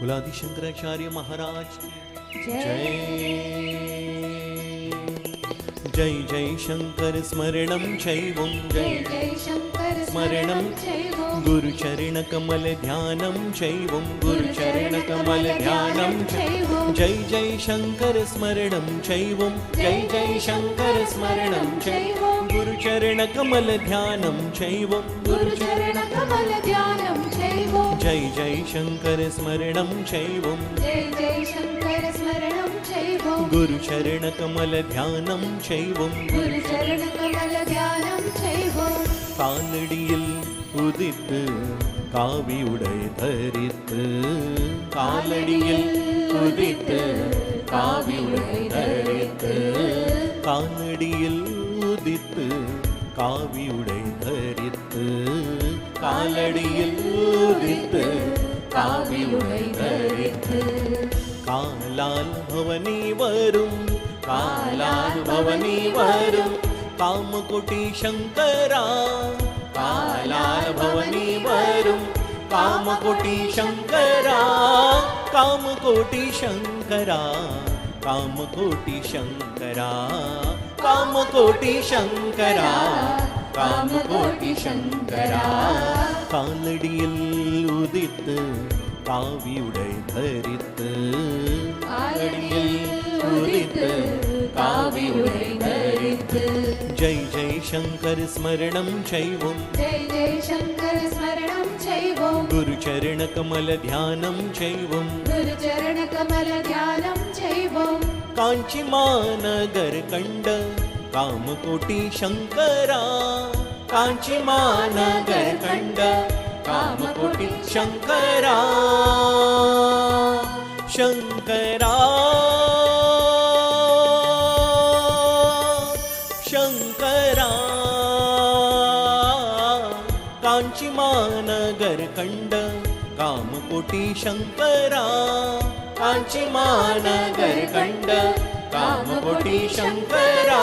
कुलादि शंकराचार्य महाराज की जय। जय जय शंकर स्मरणं चैवं जय जय शंकर स्मरणं चैवं गुरुचरण कमल ध्यानं चैवं गुरुचरण कमल ध्यानं चैवं जय जय शंकर स्मरणं चैवं जय जय शंकर स्मरणं चैवं गुरुचरण कमल ध्यानं चैवं गुरुचरण कमल ध्यानं चैवं जय जय शंकर स्मरणं चैवं जय जय शंकर स्मरणं चैवं गुरुचरण कमल ध्यानं चैवं गुरुचरण कमल ध्यानं चैवं कालडिயில் உதித்து காவி உடை தரித்து காலடியில் உதித்து காவி உடை தரித்து காலடியில் உதித்து காவி உடை தரித்து காலடியில் உதித்து காவி உடை தரித்து காலால் பவனி வரும் காலால் பவனி வரும் कामकोटि शंकरा कालाल भवनी वरुम कामकोटि शंकरा कामकोटि शंकरा कामकोटि शंकरा कामकोटि शंकरा कामकोटि शंकरा कालडिயில் உதித்து காவி உடை தரித்து காலடியில் உதித்து காவி உடை தரித்து जय जय शंकर स्मरणं चैवं जय जय शंकर स्मरणं चैवं गुरुचरण कमल ध्यानं चैवं गुरुचरण कमल ध्यानं चैवं कांची महानगर कंड कामकोटि शंकरा कांची महानगर कंड कामकोटि शंकरा शंकरा शंकरा कांची महानगर कंड कामकोटि शंकरा कांची महानगर कंड कामकोटि शंकरा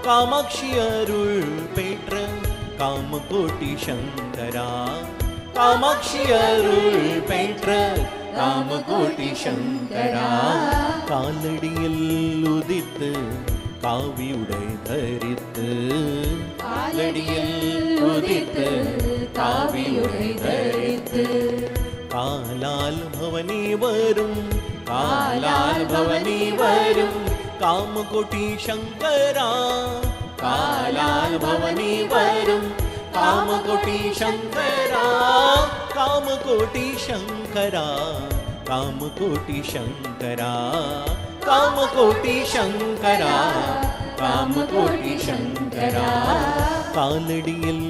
कामाक्षी अरुळ पेट्र कामकोटि शंकरा कामाक्षी अरुळ पेट्र कामकोटि शंकरा कालडिயில் உதித்து காவி உடை தரித்து காலடியில் உதித்து காவி உடை தரித்து காலால் பவனி வரும் காலால் பவனி வரும் காமகோட்டி சங்கரா காலால் பவனி வரும் காமகோட்டி சங்கரா காமகோட்டி சங்கரா कामकोटि शंकरा कामकोटि शंकरा कामकोटि शंकरा कालडिயில்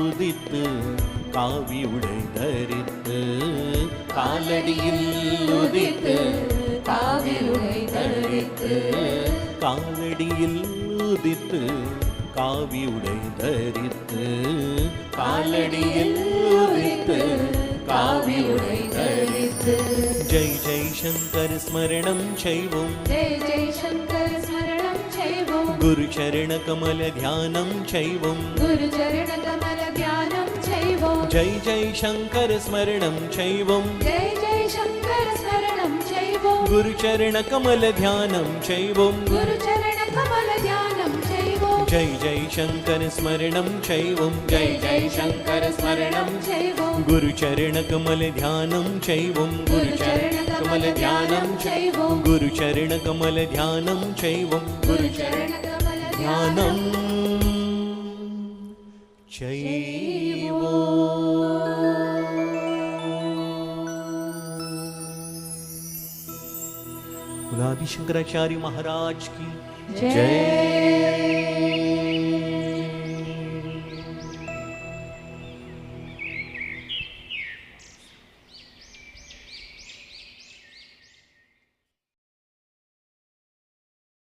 உதித்து காவி உடை தரித்து காலடியில் உதித்து காவி உடை தரித்து காலடியில் உதித்து காவி உடை தரித்து காலடியில் உதித்து कावी उडै धरिத்து जय जय शंकर स्मरणं चैवं जय जय शंकर स्मरणं चैवं गुरुचरण कमल ध्यानं चैवं गुरुचरण कमल ध्यानं चैवं जय जय शंकर स्मरणं चैवं जय जय शंकर स्मरणं चैवं गुरुचरण कमल ध्यानं चैवं गुरुचरण कमल ध्यानं चैवं जय जय शंकर स्मरणं चैवं जय जय शंकर स्मरणं चैवं गुरुचरण कमल ध्यानं चैवं गुरुचरण कमल ध्यानं चैवं गुरुचरण कमल ध्यानं चैवं गुरुचरण कमल ध्यानं चैवं। कुलादि शंकराचार्य महाराज की जय।